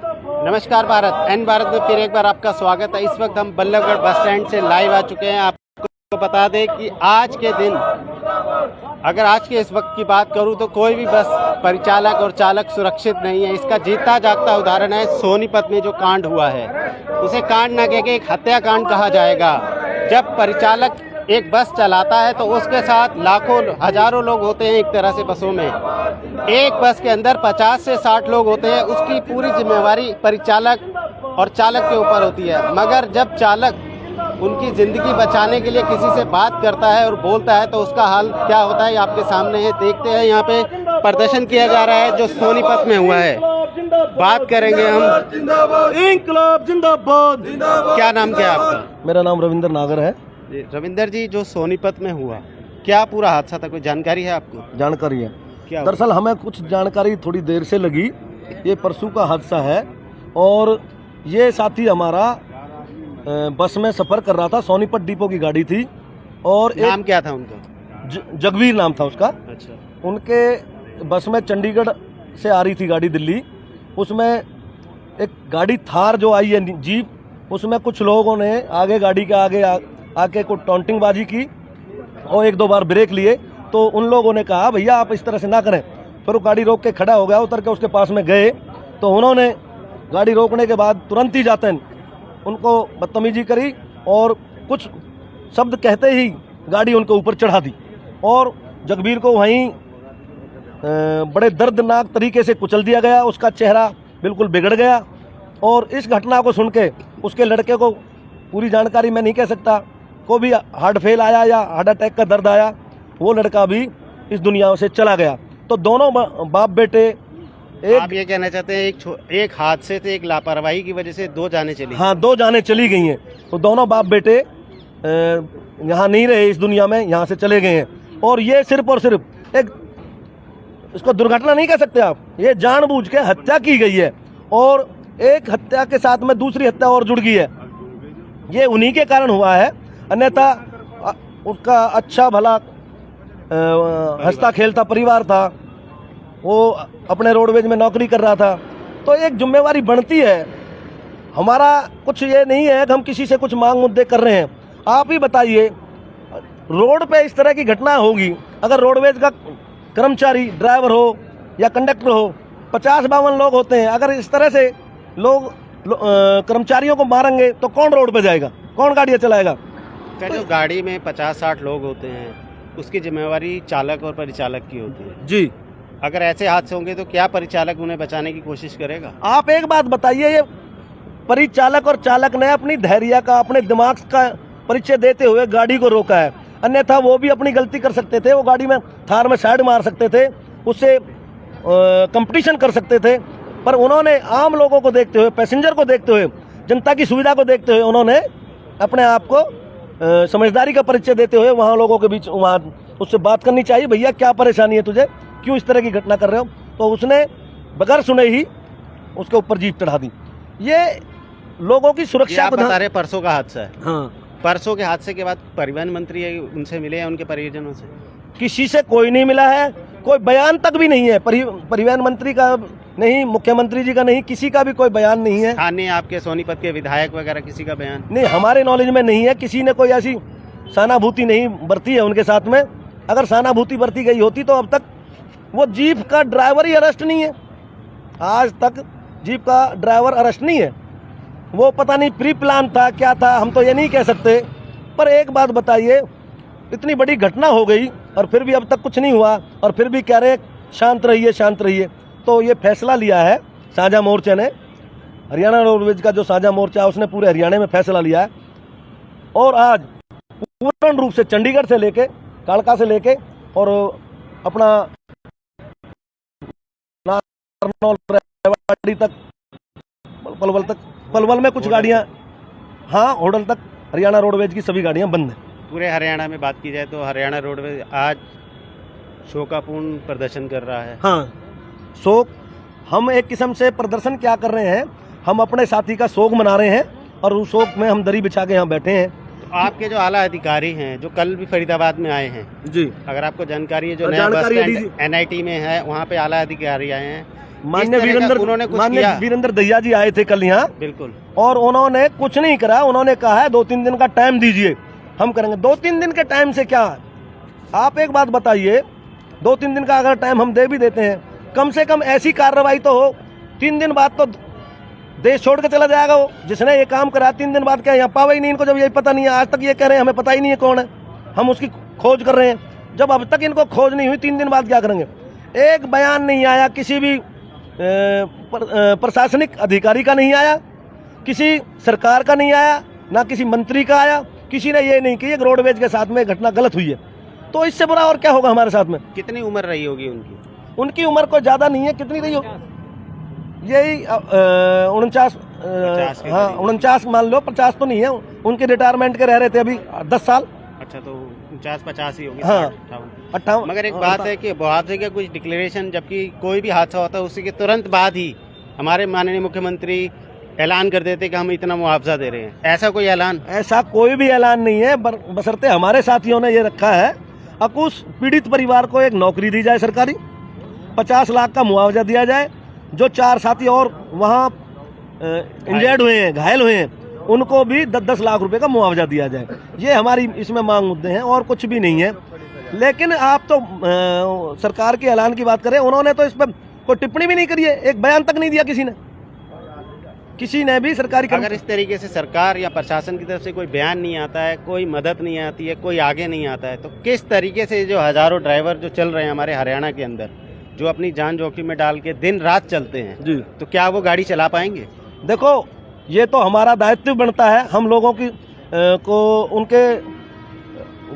नमस्कार भारत, एन भारत में फिर एक बार आपका स्वागत है। इस वक्त हम बल्लभगढ़ बस स्टैंड से लाइव आ चुके हैं। आपको बता दें कि आज के दिन, अगर आज के इस वक्त की बात करूं तो कोई भी बस परिचालक और चालक सुरक्षित नहीं है। इसका जीता जागता उदाहरण है सोनीपत में जो कांड हुआ है। उसे कांड न कह के एक हत्याकांड कहा जाएगा। जब परिचालक एक बस चलाता है तो उसके साथ लाखों हजारों लोग होते हैं एक तरह से बसों में। एक बस के अंदर 50 से 60 लोग होते हैं। उसकी पूरी जिम्मेवारी परिचालक और चालक के ऊपर होती है। मगर जब चालक उनकी ज़िंदगी बचाने के लिए किसी से बात करता है और बोलता है तो उसका हाल क्या होता है आपके सामने है। देखते हैं, यहाँ पे प्रदर्शन किया जा रहा है जो सोनीपत में हुआ है। बात करेंगे हम। इंकलाब जिंदाबाद। क्या नाम क्या है आपका? मेरा नाम रविंद्र नागर है। रविंदर जी, जो सोनीपत में हुआ, क्या पूरा हादसा था? कोई जानकारी है आपको? जानकारी है। क्या? दरअसल हमें कुछ जानकारी थोड़ी देर से लगी। ये परसों का हादसा है और ये साथी हमारा बस में सफ़र कर रहा था। सोनीपत डिपो की गाड़ी थी और नाम क्या था उनका? जगवीर नाम था उसका। अच्छा। उनके बस में चंडीगढ़ से आ रही थी गाड़ी दिल्ली। उसमें एक गाड़ी थार जो आई है जीप, उसमें कुछ लोगों ने आगे गाड़ी के आगे आके कुछ टॉन्टिंग बाजी की और एक दो बार ब्रेक लिए। तो उन लोगों ने कहा भैया आप इस तरह से ना करें। फिर वो गाड़ी रोक के खड़ा हो गया। उतर के उसके पास में गए तो उन्होंने गाड़ी रोकने के बाद तुरंत ही जाते उनको बदतमीजी करी और कुछ शब्द कहते ही गाड़ी उनके ऊपर चढ़ा दी और जगबीर को वहीं बड़े दर्दनाक तरीके से कुचल दिया गया। उसका चेहरा बिल्कुल बिगड़ गया और इस घटना को सुन के उसके लड़के को पूरी जानकारी मैं नहीं कह सकता, को भी हार्ट फेल आया या हार्ट अटैक का दर्द आया। वो लड़का भी इस दुनिया से चला गया। तो दोनों बाप बेटे आप ये कहना चाहते हैं एक हादसे से, एक लापरवाही की वजह से दो जाने चली? हाँ, दो जाने चली गई हैं। तो दोनों बाप बेटे यहाँ नहीं रहे इस दुनिया में, यहाँ से चले गए हैं। और ये सिर्फ और सिर्फ एक, इसको दुर्घटना नहीं कह सकते आप, ये जानबूझ के हत्या की गई है और एक हत्या के साथ में दूसरी हत्या और जुड़ गई है। ये उन्हीं के कारण हुआ है, अन्यथा उसका अच्छा भला हंसता खेलता परिवार था। वो अपने रोडवेज में नौकरी कर रहा था। तो एक जिम्मेवारी बनती है। हमारा कुछ ये नहीं है कि हम किसी से कुछ मांग मुद्दे कर रहे हैं। आप ही बताइए, रोड पे इस तरह की घटना होगी, अगर रोडवेज का कर्मचारी ड्राइवर हो या कंडक्टर हो, 50-52 लोग होते हैं, अगर इस तरह से लोग कर्मचारियों को मारेंगे तो कौन रोड पे जाएगा, कौन गाड़ियाँ चलाएगा? जो गाड़ी में 50-60 लोग होते हैं उसकी जिम्मेवारी चालक और परिचालक की होती है जी। अगर ऐसे हादसे होंगे तो क्या परिचालक उन्हें बचाने की कोशिश करेगा? आप एक बात बताइए, ये परिचालक और चालक ने अपनी धैर्य का, अपने दिमाग का परिचय देते हुए गाड़ी को रोका है। अन्यथा वो भी अपनी गलती कर सकते थे। वो गाड़ी में थार में साइड मार सकते थे, उससे कंपटीशन कर सकते थे। पर उन्होंने आम लोगों को देखते हुए, पैसेंजर को देखते हुए, जनता की सुविधा को देखते हुए उन्होंने अपने आप को समझदारी का परिचय देते हुए वहाँ लोगों के बीच वहाँ उससे बात करनी चाहिए, भैया क्या परेशानी है तुझे, क्यों इस तरह की घटना कर रहे हो? तो उसने बगैर सुने ही उसके ऊपर जीप चढ़ा दी। ये लोगों की सुरक्षा को बता रहे। परसों का हादसा है। हाँ, परसों के हादसे के बाद परिवहन मंत्री है, उनसे मिले हैं, उनके परिजनों से? किसी से कोई नहीं मिला है, कोई बयान तक भी नहीं है। परिवहन मंत्री का नहीं, मुख्यमंत्री जी का नहीं, किसी का भी कोई बयान नहीं है। स्थानीय आपके सोनीपत के विधायक वगैरह किसी का बयान नहीं, हमारे नॉलेज में नहीं है। किसी ने कोई ऐसी सहानुभूति नहीं बरती है उनके साथ में। अगर सहानुभूति बरती गई होती तो अब तक वो जीप का ड्राइवर ही अरेस्ट नहीं है। आज तक जीप का ड्राइवर अरेस्ट नहीं है। वो पता नहीं प्री प्लान था, क्या था, हम तो ये नहीं कह सकते। पर एक बात बताइए, इतनी बड़ी घटना हो गई और फिर भी अब तक कुछ नहीं हुआ और फिर भी कह रहे शांत रहिए, शांत रहिए। तो ये फैसला लिया है साझा मोर्चे ने, हरियाणा रोडवेज का जो साझा मोर्चा है उसने पूरे हरियाणा में फैसला लिया है। और आज पूर्ण रूप से चंडीगढ़ से लेके, कालका से लेके और अपना रेवाड़ी तक, पलवल तक, पलवल में कुछ गाड़ियां, हाँ होटल तक, हरियाणा रोडवेज की सभी गाड़ियां बंद हैं। पूरे हरियाणा में बात की जाए तो हरियाणा रोडवेज आज शोकापूर्ण प्रदर्शन कर रहा है। हाँ, शोक, हम एक किस्म से प्रदर्शन क्या कर रहे हैं, हम अपने साथी का शोक मना रहे हैं और उस शोक में हम दरी बिछा के यहाँ बैठे हैं। तो आपके जो आला अधिकारी हैं जो कल भी फरीदाबाद में आए हैं जी, अगर आपको जानकारी है, जो नया बस स्टैंड NIT में है वहाँ पे आला अधिकारी आए हैं, उन्होंने कुछ किया? वीरेंद्र दहिया जी आए थे कल यहाँ, बिल्कुल, और उन्होंने कुछ नहीं करा। उन्होंने कहा है 2-3 दिन का टाइम दीजिए, हम करेंगे। 2-3 दिन के टाइम से क्या, आप एक बात बताइए, 2-3 दिन का अगर टाइम हम दे भी देते हैं, कम से कम ऐसी कार्रवाई तो हो, 3 दिन बाद तो देश छोड़ के चला जाएगा वो जिसने ये काम करा। 3 दिन बाद क्या यहाँ पावा ही नहीं इनको, जब यही पता नहीं है। आज तक ये कह रहे हैं हमें पता ही नहीं है कौन है, हम उसकी खोज कर रहे हैं। जब अब तक इनको खोज नहीं हुई, 3 दिन बाद क्या करेंगे? एक बयान नहीं आया किसी भी प्रशासनिक अधिकारी का, नहीं आया किसी सरकार का, नहीं आया ना किसी मंत्री का आया। किसी ने ये नहीं कि रोडवेज के साथ में घटना गलत हुई है, तो इससे बुरा और क्या होगा हमारे साथ में। कितनी उम्र रही होगी उनकी? उनकी उम्र कोई ज्यादा नहीं है, कितनी रही हो, यही 49, हाँ 49 मान लो, 50 तो नहीं है। उनके रिटायरमेंट के रह रहे थे अभी 10 साल। अच्छा, तो 49-50 ही होगी। हाँ, 58। मगर एक बात है कि मुआवजे का कुछ डिक्लेरेशन, जबकि कोई भी हादसा होता है उसी के तुरंत बाद ही हमारे माननीय मुख्यमंत्री ऐलान कर देते कि हम इतना मुआवजा दे रहे हैं। ऐसा कोई ऐलान? ऐसा कोई भी ऐलान नहीं है, बशर्ते हमारे साथियों ने ये रखा है उस पीड़ित परिवार को एक नौकरी दी जाए सरकारी, 50 लाख का मुआवजा दिया जाए। जो 4 साथी और वहाँ इंजर्ड हुए हैं, घायल हुए हैं, उनको भी 10-10 लाख रुपए का मुआवजा दिया जाए। ये हमारी इसमें मांग मुद्दे हैं और कुछ भी नहीं है। लेकिन आप तो सरकार के ऐलान की बात करें, उन्होंने तो इस पर कोई टिप्पणी भी नहीं करी है, एक बयान तक नहीं दिया किसी ने भी सरकारी। अगर इस तरीके से सरकार या प्रशासन की तरफ से कोई बयान नहीं आता है, कोई मदद नहीं आती है, कोई आगे नहीं आता है, तो किस तरीके से जो हजारों ड्राइवर जो चल रहे हैं हमारे हरियाणा के अंदर, जो अपनी जान जोखिम में डाल के दिन रात चलते हैं जी, तो क्या वो गाड़ी चला पाएंगे? देखो, ये तो हमारा दायित्व बनता है हम लोगों की को उनके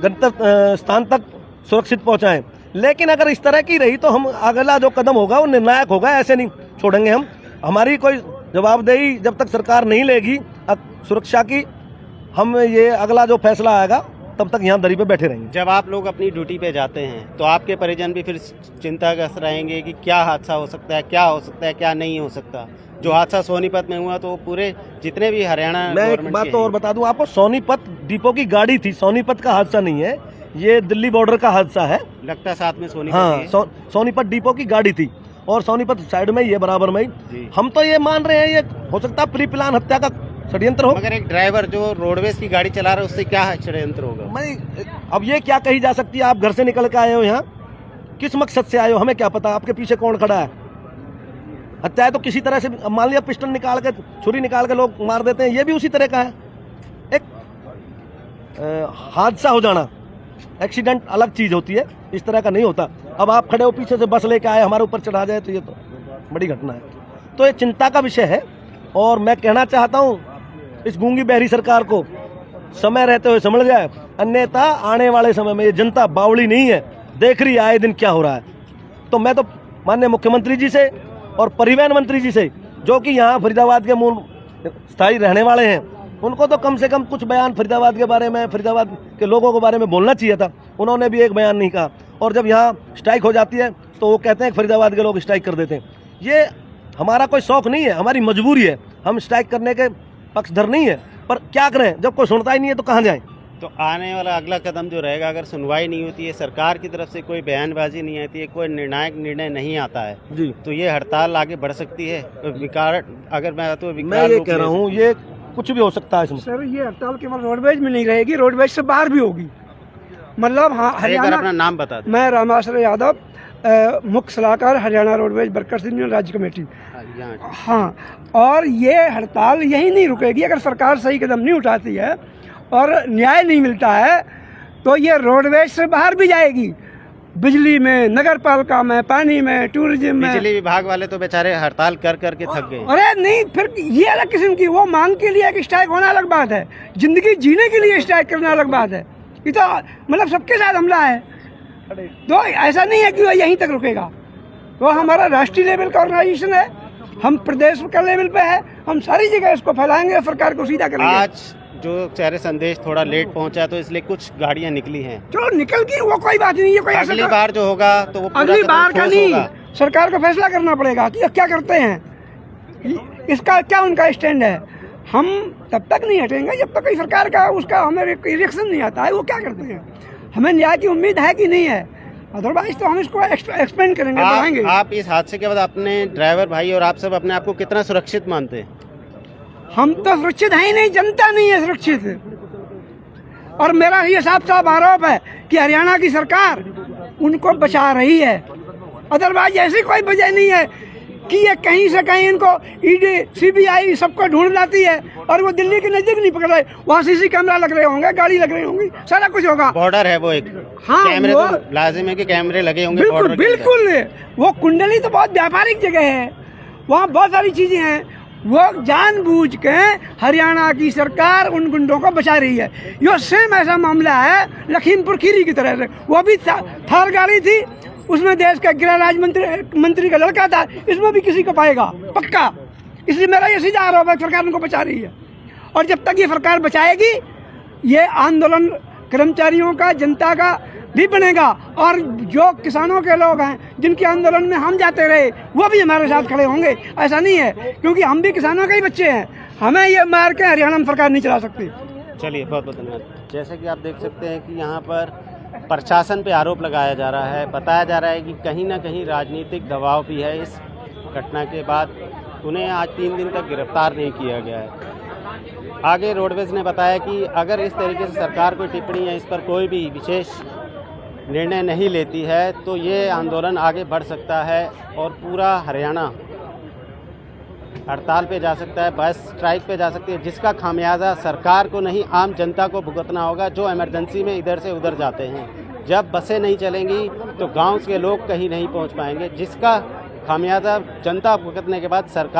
गंतव्य स्थान तक सुरक्षित पहुंचाएं। लेकिन अगर इस तरह की रही तो हम अगला जो कदम होगा वो निर्णायक होगा, ऐसे नहीं छोड़ेंगे हम। हमारी कोई जवाबदेही जब तक सरकार नहीं लेगी सुरक्षा की, हम ये अगला जो फैसला आएगा तब तक यहाँ दरी पे बैठे रहेंगे। जब आप लोग अपनी ड्यूटी पे जाते हैं तो आपके परिजन भी फिर चिंताग्रस्त रहेंगे कि क्या हादसा हो सकता है, क्या हो सकता है, क्या नहीं हो सकता। जो हादसा सोनीपत में हुआ तो पूरे जितने भी हरियाणा, मैं एक बात तो और बता दूं आपको, सोनीपत डिपो की गाड़ी थी, सोनीपत का हादसा नहीं है, ये दिल्ली बॉर्डर का हादसा है। लगता है साथ में सोनीपत। हाँ, सोनीपत डिपो की गाड़ी थी और सोनीपत साइड में ये बराबर में। हम तो ये मान रहे हैं ये हो सकता है प्री प्लान हत्या का षड्यंत्र हो। मगर एक ड्राइवर जो रोडवेज की गाड़ी चला रहा है उससे क्या षड्यंत्र होगा? मैं अब ये क्या कही जा सकती है। आप घर से निकल के आए हो यहाँ, किस मकसद से आए हो हमें क्या पता, आपके पीछे कौन खड़ा है। हत्या है तो किसी तरह से, मान लिया पिस्टल निकाल के, छुरी निकाल के लोग मार देते हैं, ये भी उसी तरह का है। एक हादसा हो जाना, एक्सीडेंट अलग चीज होती है, इस तरह का नहीं होता। अब आप खड़े हो पीछे से बस लेके आए, हमारे ऊपर चढ़ा जाए तो ये तो बड़ी घटना है। तो ये चिंता का विषय है और मैं कहना चाहता हूँ इस गूंगी बहरी सरकार को समय रहते हुए समझ जाए, अन्यथा आने वाले समय में ये जनता बावड़ी नहीं है, देख रही है आए दिन क्या हो रहा है। तो मैं तो माननीय मुख्यमंत्री जी से और परिवहन मंत्री जी से, जो कि यहाँ फरीदाबाद के मूल स्थायी रहने वाले हैं, उनको तो कम से कम कुछ बयान फरीदाबाद के बारे में, फरीदाबाद के लोगों के बारे में बोलना चाहिए था। उन्होंने भी एक बयान नहीं कहा। और जब यहाँ स्ट्राइक हो जाती है तो वो कहते हैं कि फरीदाबाद के लोग स्ट्राइक कर देते हैं। ये हमारा कोई शौक नहीं है, हमारी मजबूरी है। हम स्ट्राइक करने के पक्षधर नहीं है, पर क्या करें, जब कोई सुनता ही नहीं है तो कहाँ जाएं। तो आने वाला अगला कदम जो रहेगा, अगर सुनवाई नहीं होती है, सरकार की तरफ से कोई बयानबाजी नहीं आती है, कोई निर्णायक निर्णय नहीं आता है जी, तो ये हड़ताल आगे बढ़ सकती है। अगर मैं ये कह रहा हूँ ये कुछ भी हो सकता है इसमें। सर, ये हड़ताल केवल रोडवेज में नहीं रहेगी, रोडवेज से बाहर भी होगी। मतलब हाँ, हरियाणा। अपना नाम बता दें। मैं रामाश्रय यादव, मुख्य सलाहकार हरियाणा रोडवेज वर्कर्स यूनियन राज्य कमेटी। हाँ, और ये हड़ताल यही नहीं रुकेगी अगर सरकार सही कदम नहीं उठाती है और न्याय नहीं मिलता है, तो ये रोडवेज से बाहर भी जाएगी। बिजली में, नगर पालिका में, पानी में, टूरिज्म में। बिजली विभाग वाले तो बेचारे हड़ताल कर करके थक गए। अरे नहीं, फिर ये अलग किस्म की, वो मांग के लिए स्ट्राइक होना अलग बात है, जिंदगी जीने के लिए स्ट्राइक करना अलग बात है। ये तो मतलब सबके साथ हमला है। तो ऐसा नहीं है कि वो यहीं तक रुकेगा। तो हमारा राष्ट्रीय लेवल का ऑर्गेनाइजेशन है, हम प्रदेश का लेवल पे है, हम सारी जगह इसको फैलाएंगे, सरकार को सीधा करेंगे। आज जो चेहरे संदेश थोड़ा लेट पहुंचा तो इसलिए कुछ गाड़ियां निकली हैं। चलो निकल गई, वो कोई बात नहीं है। कोई अगली बार जो होगा तो वो अगली बार का नहीं, सरकार को फैसला करना पड़ेगा कि क्या करते हैं, इसका क्या उनका स्टैंड है। हम तब तक नहीं हटेंगे जब तक सरकार का उसका हमें रिएक्शन नहीं आता है, वो क्या करते हैं। हमें न्याय की उम्मीद है कि नहीं है, अदरवाइज तो हम इसको एक्सपेंड करेंगे, बढ़ाएंगे। आप इस हादसे के बाद अपने ड्राइवर भाई और आप सब अपने आप को कितना सुरक्षित मानते हैं? हम तो सुरक्षित है ही नहीं, जनता नहीं है सुरक्षित। और मेरा ये साफ साफ आरोप है कि हरियाणा की सरकार उनको बचा रही है, अदरवाइज ऐसी कोई वजह नहीं है कि ये कहीं से कहीं इनको ईडी सीबीआई सबको ढूंढ लाती है और वो दिल्ली के नजदीक नहीं पकड़ रहे। वहाँ सीसी कैमरा लग रहे होंगे, गाड़ी लग रही होंगी, सारा कुछ होगा। बॉर्डर है वो एक, हाँ, कैमरे वो तो लाजिम है कि कैमरे लगे होंगे बिल्कुल बॉर्डर के अंदर। बिल्कुल। वो कुंडली तो बहुत व्यापारिक जगह है, वहाँ बहुत सारी चीजें हैं। वो जानबूझ के हरियाणा की सरकार उन गुंडों को बचा रही है। यो सेम ऐसा मामला है लखीमपुर खीरी की तरह से। वो भी थार गाड़ी थी, उसमें देश का गृह राज्य मंत्री का लड़का था, इसमें भी किसी को पाएगा पक्का। इसलिए मेरा ये सीधा आरोप है सरकार उनको बचा रही है। और जब तक ये सरकार बचाएगी, ये आंदोलन कर्मचारियों का, जनता का भी बनेगा। और जो किसानों के लोग हैं जिनके आंदोलन में हम जाते रहे, वो भी हमारे साथ खड़े होंगे। ऐसा नहीं है, क्योंकि हम भी किसानों के ही बच्चे हैं। हमें ये मार के हरियाणा में सरकार नहीं चला सकती। चलिए, बहुत बहुत धन्यवाद। जैसे कि आप देख सकते हैं कि यहाँ पर प्रशासन पे आरोप लगाया जा रहा है, बताया जा रहा है कि कहीं ना कहीं राजनीतिक दबाव भी है। इस घटना के बाद उन्हें आज 3 दिन तक गिरफ्तार नहीं किया गया है। आगे रोडवेज ने बताया कि अगर इस तरीके से सरकार कोई टिप्पणी या इस पर कोई भी विशेष निर्णय नहीं लेती है तो ये आंदोलन आगे बढ़ सकता है और पूरा हरियाणा हड़ताल पे जा सकता है, बस स्ट्राइक पे जा सकती है, जिसका खामियाजा सरकार को नहीं आम जनता को भुगतना होगा, जो इमरजेंसी में इधर से उधर जाते हैं। जब बसें नहीं चलेंगी तो गांव के लोग कहीं नहीं पहुंच पाएंगे, जिसका खामियाजा जनता भुगतने के बाद सरकार